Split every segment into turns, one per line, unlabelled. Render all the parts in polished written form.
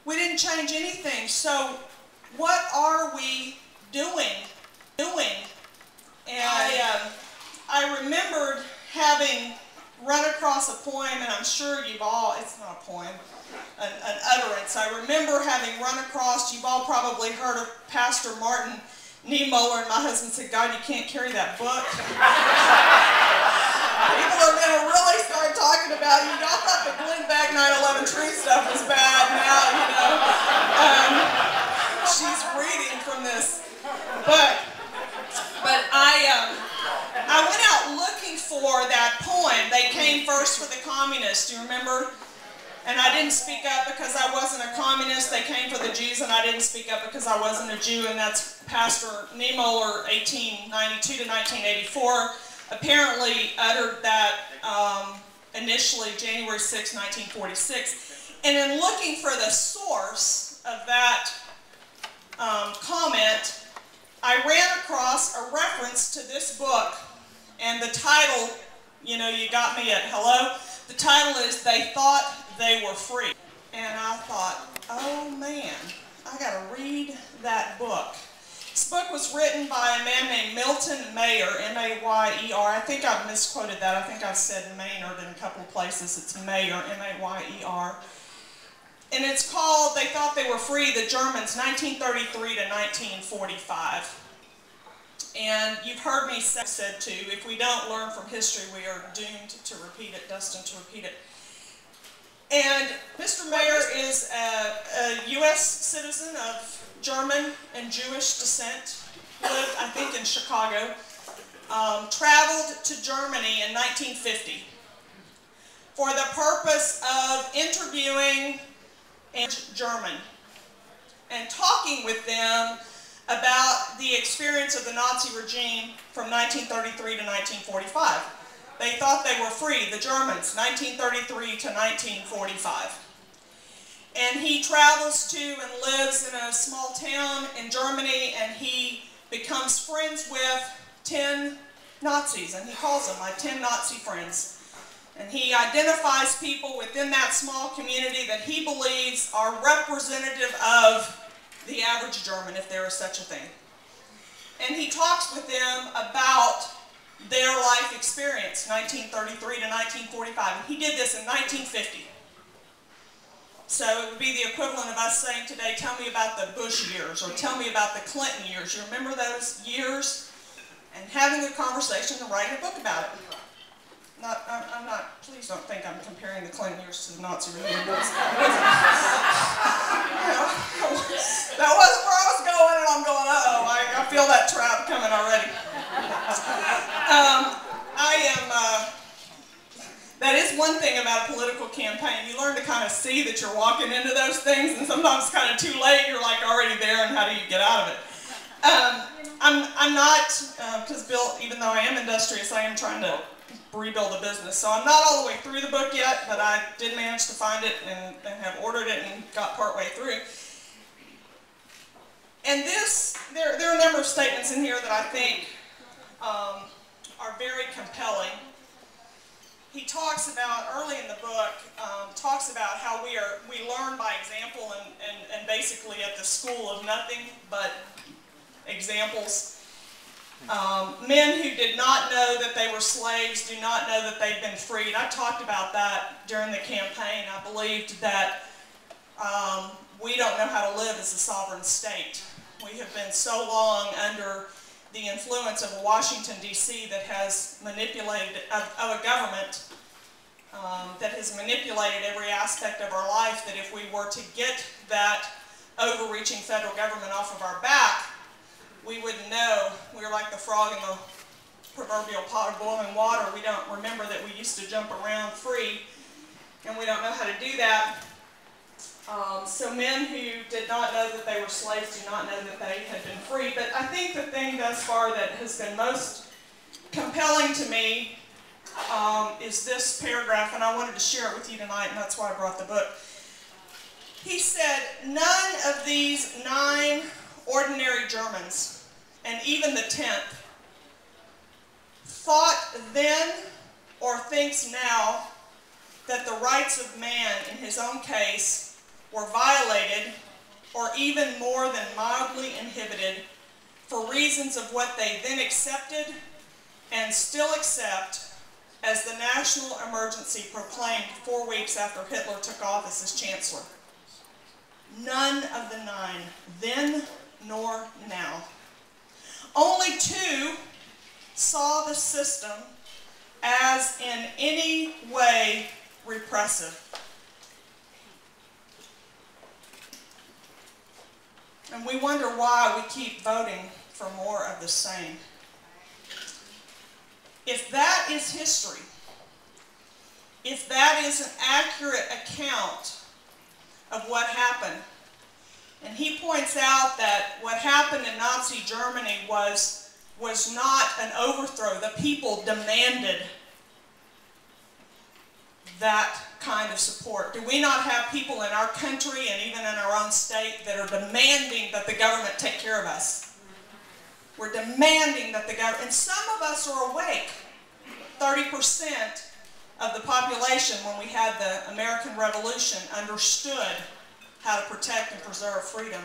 We didn't change anything. So what are we doing? And I remembered having run across a poem, and I'm sure you've all, it's not a poem, an utterance. I remember having run across, you've all probably heard of Pastor Martin Niemöller, and my husband said, God, you can't carry that book. People are going to really start talking about you. Y'all thought the Glenn Beck 9/11 Truth stuff was bad. Now, you know, she's reading from this. But I went out looking for that poem. They came first for the communists. Do you remember? And I didn't speak up because I wasn't a communist. They came for the Jews, and I didn't speak up because I wasn't a Jew. And that's Pastor Niemöller, 1892 to 1984. Apparently uttered that initially January 6, 1946. And in looking for the source of that comment, I ran across a reference to this book. And the title, you know, you got me at hello. The title is They Thought They Were Free. And I thought, oh man, I got to read that book. This book was written by a man named Milton Mayer, M-A-Y-E-R. I think I've misquoted that. I think I've said Maynard in a couple of places. It's Mayer, M-A-Y-E-R. And it's called They Thought They Were Free, the Germans, 1933 to 1945. And you've heard me said too, if we don't learn from history, we are doomed to repeat it, destined to repeat it. And Mr. Mayer is a U.S. citizen of German and Jewish descent, lived, I think, in Chicago, traveled to Germany in 1950 for the purpose of interviewing German and talking with them about the experience of the Nazi regime from 1933 to 1945. They thought they were free, the Germans, 1933 to 1945. And he travels to and lives in a small town in Germany, and he becomes friends with 10 Nazis, and he calls them my 10 Nazi friends. And he identifies people within that small community that he believes are representative of the average German, if there is such a thing. And he talks with them about their life experience, 1933 to 1945. And he did this in 1950. So it would be the equivalent of us saying today, tell me about the Bush years, or tell me about the Clinton years. You remember those years? And having a conversation and writing a book about it. Please don't think I'm comparing the Clinton years to the Nazi regime. That wasn't where I was going, and I'm going, uh-oh, I feel that trap coming already. That is one thing about a political campaign. You learn to kind of see that you're walking into those things, and sometimes it's kind of too late. You're like already there, and how do you get out of it? I'm not, because Bill, even though I am industrious, I am trying to rebuild a business. So I'm not all the way through the book yet, but I did manage to find it and have ordered it and got partway through. And there are a number of statements in here that I think are very compelling. He talks about, early in the book, talks about how we learn by example and basically at the school of nothing but examples. Men who did not know that they were slaves do not know that they've been freed. I talked about that during the campaign. I believed that we don't know how to live as a sovereign state. We have been so long under the influence of Washington, D.C. that has manipulated, of a government that has manipulated every aspect of our life, that if we were to get that overreaching federal government off of our back, we wouldn't know. We were like the frog in the proverbial pot of boiling water. We don't remember that we used to jump around free, and we don't know how to do that. So men who did not know that they were slaves do not know that they had been free. But I think the thing thus far that has been most compelling to me is this paragraph, and I wanted to share it with you tonight, and that's why I brought the book. He said, none of these 9 ordinary Germans, and even the 10th, thought then or thinks now that the rights of man in his own case were violated or even more than mildly inhibited for reasons of what they then accepted and still accept as the national emergency proclaimed 4 weeks after Hitler took office as chancellor. None of the 9, then nor now. Only 2 saw the system as in any way repressive. And we wonder why we keep voting for more of the same. If that is history, if that is an accurate account of what happened, and he points out that what happened in Nazi Germany was not an overthrow. The people demanded that kind of support. Do we not have people in our country and even in our own state that are demanding that the government take care of us? We're demanding that the government, and some of us are awake. 30% of the population, when we had the American Revolution, understood how to protect and preserve freedom.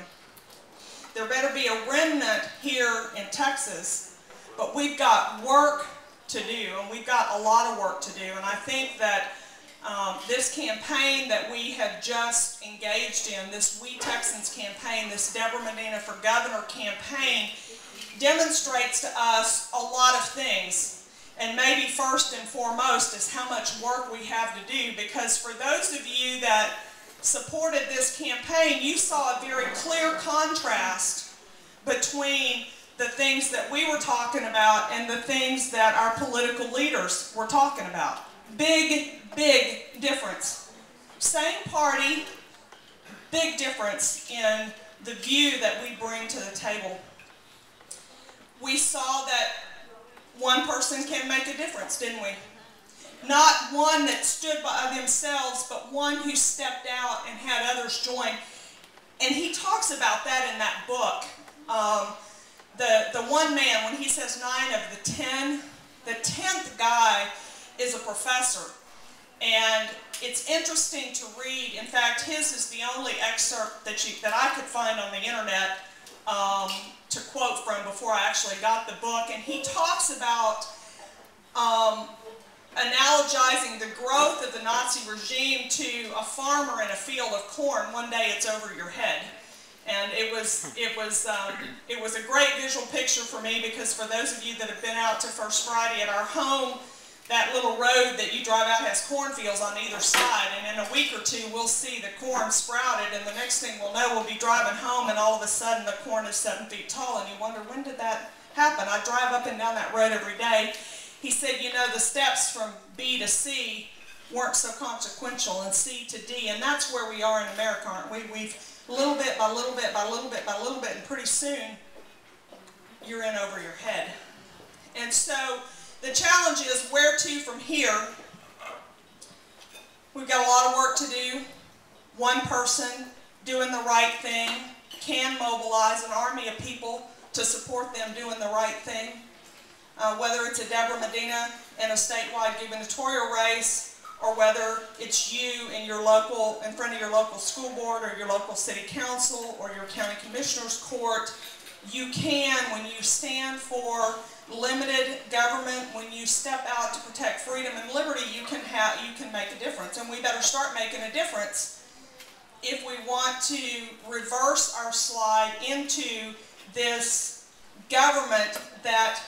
There better be a remnant here in Texas, but we've got work to do, and we've got a lot of work to do. And I think that this campaign that we have just engaged in, this We Texans campaign, this Debra Medina for Governor campaign, demonstrates to us a lot of things. And maybe first and foremost is how much work we have to do, because for those of you that supported this campaign, you saw a very clear contrast between the things that we were talking about and the things that our political leaders were talking about. Big, big difference. Same party, big difference in the view that we bring to the table. We saw that one person can make a difference, didn't we? Not one that stood by themselves, but one who stepped out and had others join. And he talks about that in that book. The one man, when he says 9 of the 10, the 10th guy is a professor. And it's interesting to read. In fact, his is the only excerpt that I could find on the internet to quote from before I actually got the book. And he talks about analogizing the growth of the Nazi regime to a farmer in a field of corn. One day it's over your head. And it was a great visual picture for me, because for those of you that have been out to First Friday at our home, that little road that you drive out has cornfields on either side, and in a week or two we'll see the corn sprouted, and the next thing we'll know, we'll be driving home and all of a sudden the corn is 7 feet tall, and you wonder, when did that happen? I drive up and down that road every day. He said, you know, the steps from B to C weren't so consequential, and C to D, and that's where we are in America, aren't we? We've little bit by little bit by little bit by little bit, and pretty soon you're in over your head. And so the challenge is, where to from here? We've got a lot of work to do. One person doing the right thing can mobilize an army of people to support them doing the right thing. Whether it's a Debra Medina in a statewide gubernatorial race, or whether it's you in your local, in front of your local school board, or your local city council, or your county commissioner's court, you can, when you stand for limited government, when you step out to protect freedom and liberty, you can make a difference. And we better start making a difference if we want to reverse our slide into this government that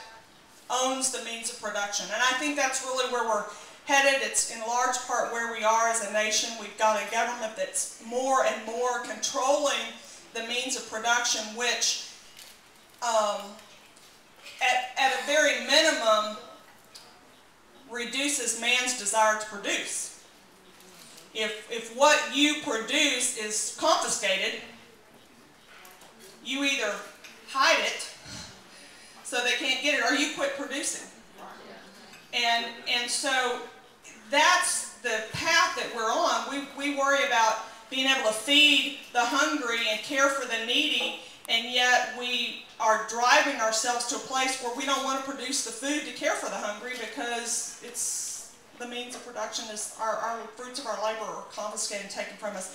owns the means of production. And I think that's really where we're headed. It's in large part where we are as a nation. We've got a government that's more and more controlling the means of production, which at a very minimum reduces man's desire to produce. If what you produce is confiscated, you either hide it so they can't get it, or you quit producing. And so that's the path that we're on. We worry about being able to feed the hungry and care for the needy, and yet we are driving ourselves to a place where we don't want to produce the food to care for the hungry, because it's the means of production is our fruits of our labor are confiscated and taken from us.